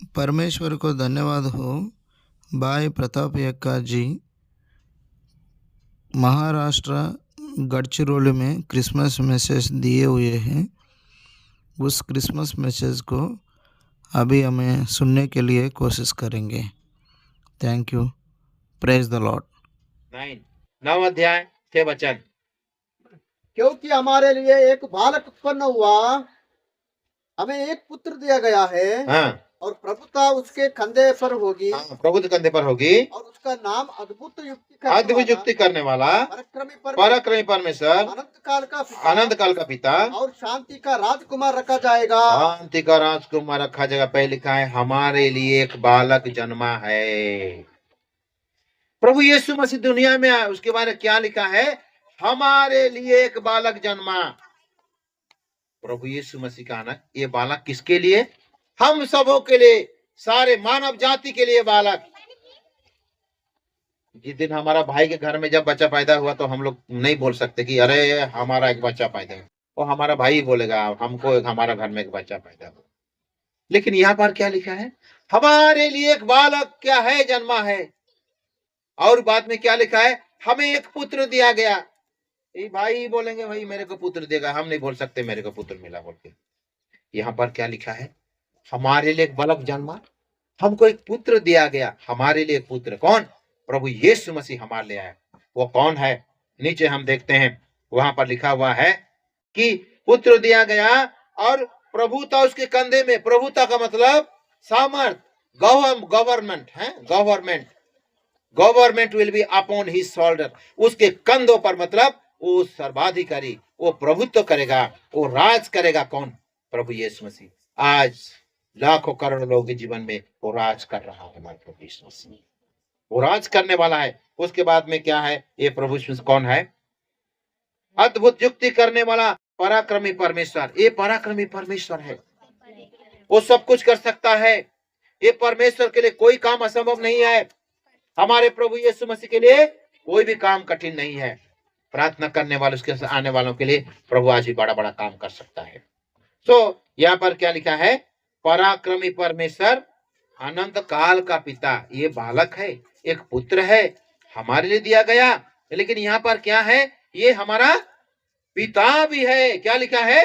परमेश्वर को धन्यवाद हो। भाई प्रताप यक्का जी महाराष्ट्र गढ़चिरौली में क्रिसमस मैसेज दिए हुए हैं। उस क्रिसमस मैसेज को अभी हमें सुनने के लिए कोशिश करेंगे। Thank you. Praise the Lord. 9 अध्याय 6 वचन। क्योंकि हमारे लिए एक बालक उत्पन्न हुआ, हमें एक पुत्र दिया गया है। हाँ, और प्रभुता उसके कंधे पर होगी। हाँ, प्रभु के कंधे पर होगी। और उसका नाम अद्भुत युक्ति करने वाला, पराक्रमी परमेश्वर, अनंत काल का पिता और शांति का राजकुमार रखा जाएगा। शांति का राजकुमार रखा जाएगा। पहले लिखा है हमारे लिए एक बालक जन्मा है। प्रभु यीशु मसीह दुनिया में आया, उसके बारे में क्या लिखा है? हमारे लिए एक बालक जन्मा। प्रभु यीशु मसीह का आना, ये बालक किसके लिए? हम सबों के लिए, सारे मानव जाति के लिए बालक। जिस दिन हमारा भाई के घर में जब बच्चा पैदा हुआ तो हम लोग नहीं बोल सकते कि अरे हमारा एक बच्चा पैदा हुआ। वो हमारा भाई बोलेगा हमको हमारा घर में एक बच्चा पैदा हुआ। लेकिन यहाँ पर क्या लिखा है? हमारे लिए एक बालक क्या है? जन्मा है। और बाद में क्या लिखा है? हमें एक पुत्र दिया गया। ये भाई बोलेंगे भाई मेरे को पुत्र देगा, हम नहीं बोल सकते मेरे को पुत्र मिला बोल के। यहाँ पर क्या लिखा है? हमारे लिए एक बालक जन्मा, हमको एक पुत्र दिया गया। हमारे लिए एक पुत्र कौन? प्रभु यीशु मसीह हमारे लिए आया। वो कौन है? नीचे हम देखते हैं, वहां पर लिखा हुआ है कि पुत्र दिया गया और प्रभुता उसके कंधे में। प्रभुता का मतलब सामर्थ, गवर्नमेंट है। Government will be upon his shoulder. उसके कंधों पर मतलब वो सर्वाधिकारी, वो प्रभुत्व करेगा, वो राज करेगा। कौन? प्रभु यीशु मसीह। आज लाखों करोड़ों लोगों के जीवन में वो राज कर रहा है। हमारे प्रभु यीशु मसीह वो राज करने वाला है। उसके बाद में क्या है? ये प्रभु यीशु कौन है? अद्भुत युक्ति करने वाला पराक्रमी परमेश्वर। ये पराक्रमी परमेश्वर है, वो सब कुछ कर सकता है। ये परमेश्वर के लिए कोई काम असंभव नहीं है। हमारे प्रभु यीशु मसीह के लिए कोई भी काम कठिन नहीं है। प्रार्थना करने वाले, उसके आने वालों के लिए प्रभु आज भी बड़ा बड़ा काम कर सकता है। तो यहाँ पर क्या लिखा है? पराक्रमी परमेश्वर, अनंत काल का पिता। ये बालक है, एक पुत्र है, हमारे लिए दिया गया। लेकिन यहाँ पर क्या है? ये हमारा पिता भी है। क्या लिखा है?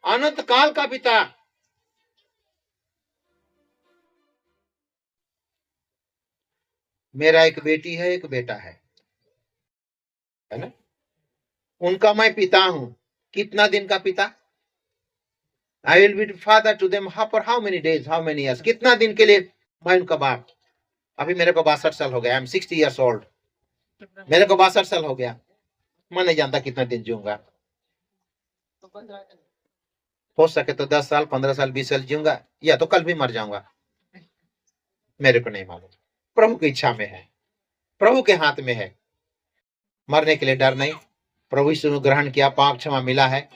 अनंत काल का पिता। मेरा एक बेटी है, एक बेटा है ना? उनका मैं पिता हूं। कितना दिन का पिता? I will be father to them for how many days, how many years? कितना दिन के लिए मैं उनका बाप? अभी मेरे को 62 साल हो गया। I am 60 years old. मेरे को 62 साल हो गया। मैं नहीं जानता कितना दिन जीऊंगा। हो सके तो 10 साल, 15 साल, 20 साल जीऊंगा, या तो कल भी मर जाऊंगा। मेरे को नहीं मालूम। प्रभु की इच्छा में है, प्रभु के हाथ में है। मरने के लिए डर नहीं। प्रभु यीशु ने ग्रहण किया, पाप क्षमा मिला है,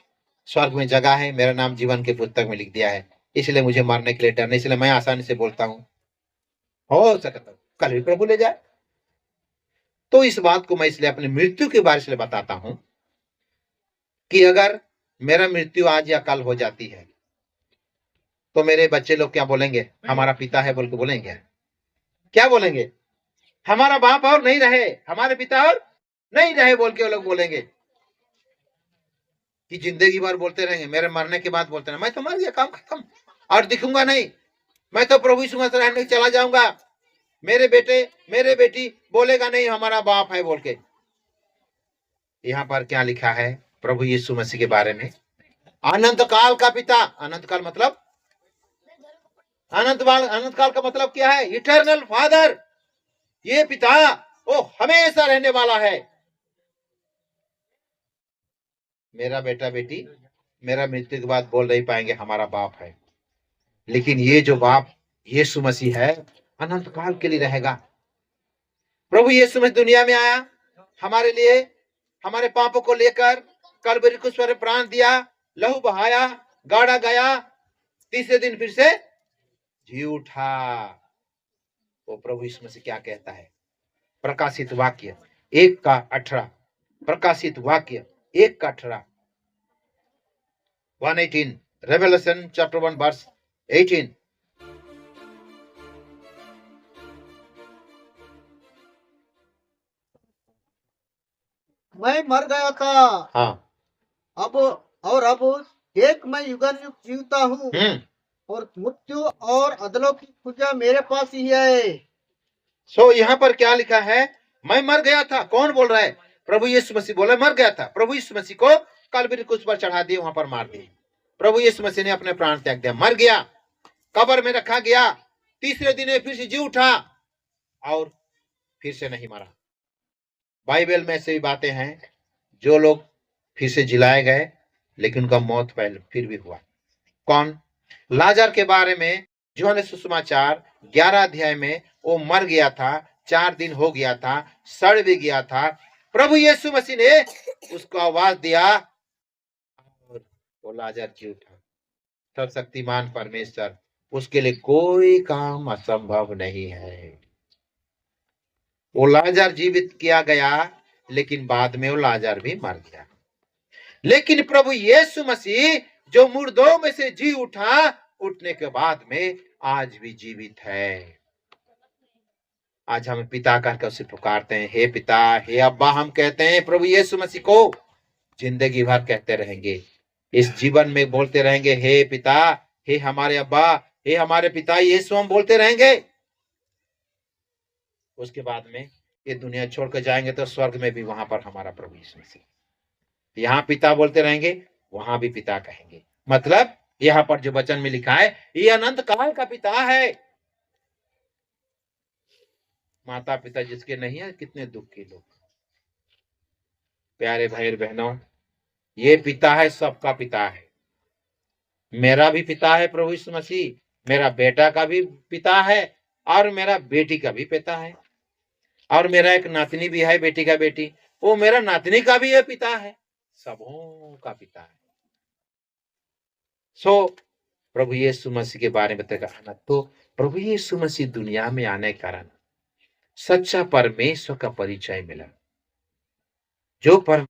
स्वर्ग में जगह है, मेरा नाम जीवन के पुस्तक में लिख दिया है। इसलिए मुझे मरने के लिए डर नहीं। इसलिए मैं आसानी से बोलता हूं, हो सकता कल भी प्रभु ले जाए। तो इस बात को मैं इसलिए अपनी मृत्यु के बारे में बताता हूं कि अगर मेरा मृत्यु आज या कल हो जाती है तो मेरे बच्चे लोग क्या बोलेंगे? हमारा पिता है बोल के बोलेंगे। क्या बोलेंगे? हमारा बाप और नहीं रहे, हमारे पिता और नहीं रहे बोल के वो लोग बोलेंगे। कि जिंदगी भर बोलते रहेंगे, मेरे मरने के बाद बोलते रहे मैं तो मर गया, काम खत्म, और दिखूंगा नहीं, मैं तो प्रभु यीशु मसीह रहने चला जाऊंगा। मेरे बेटे, मेरे बेटी बोलेगा नहीं हमारा बाप है बोल के। यहाँ पर क्या लिखा है प्रभु यीशु मसीह के बारे में? अनंत काल का पिता। अनंत काल मतलब, अनंत काल का मतलब क्या है? Eternal father. ये पिता वो हमेशा रहने वाला है। मेरा बेटा बेटी मेरा मृत्यु के बाद बोल नहीं पाएंगे हमारा बाप है, लेकिन ये जो बाप यीशु मसीह है अनंत काल के लिए रहेगा। प्रभु यीशु मसीह दुनिया में आया, हमारे लिए, हमारे पापों को लेकर कलवरी क्रूस पर प्राण दिया, लहू बहाया, गाड़ा गया, तीसरे दिन फिर से जी उठा। वो प्रभु यीशु मसीह क्या कहता है? प्रकाशित वाक्य 1:18। प्रकाशित वाक्य 1:18, 1:18, रेवलेशन चैप्टर 1 वर्स 18। मैं मर गया था, हाँ। अब देख मैं युगन युग जीवता हूँ, और मृत्यु और अदलों की पूजा मेरे पास ही है। सो यहाँ पर क्या लिखा है? मैं मर गया था। कौन बोल रहा है? प्रभु यीशु मसीह बोला मर गया था। प्रभु यीशु मसीह को कलवरी क्रूस पर चढ़ा दिए, वहां पर मार दिए। प्रभु यीशु मसीह ने अपने प्राण त्याग दिया, मर गया, कब्र में रखा गया, तीसरे दिन में फिर से जी उठा और फिर से नहीं मरा। बाइबल में ऐसी बातें हैं, जो लोग फिर से जिलाए गए लेकिन उनका मौत पहले फिर भी हुआ। कौन? लाजर के बारे में यूहन्ना सुसमाचार 11 अध्याय में, वो मर गया था, 4 दिन हो गया था, सड़ भी गया था। प्रभु यीशु मसीह ने उसको आवाज दिया और वो लाजर जी उठा। सर्वशक्तिमान परमेश्वर, उसके लिए कोई काम असंभव नहीं है। वो लाजर जीवित किया गया, लेकिन बाद में वो लाजर भी मर गया। लेकिन प्रभु यीशु मसीह जो मुर्दों में से जी उठा, उठने के बाद में आज भी जीवित है। आज हम पिता कहकर उसे पुकारते हैं, हे पिता, हे अब्बा हम कहते हैं प्रभु यीशु मसीह को, जिंदगी भर कहते रहेंगे, इस जीवन में बोलते रहेंगे, हे पिता, हे हमारे अब्बा, हे हमारे पिता यीशु, हम बोलते रहेंगे। उसके बाद में ये दुनिया छोड़ कर जाएंगे तो स्वर्ग में भी वहां पर हमारा प्रभु यीशु मसीह, यहाँ पिता बोलते रहेंगे, वहां भी पिता कहेंगे। मतलब यहाँ पर जो वचन में लिखा है, ये अनंत काल का पिता है। माता पिता जिसके नहीं है, कितने दुख के लोग। प्यारे भाई और बहनों, ये पिता है, सबका पिता है। मेरा भी पिता है प्रभु यीशु मसीह, मेरा बेटा का भी पिता है, और मेरा बेटी का भी पिता है, और मेरा एक नातनी भी है, बेटी का बेटी, वो मेरा नातनी का भी ये पिता है, सबों का पिता है। सो प्रभु यीशु मसीह के बारे में बताना, तो प्रभु यीशु मसीह दुनिया में आने के कारण सच्चा परमेश्वर का परिचय मिला। जो पर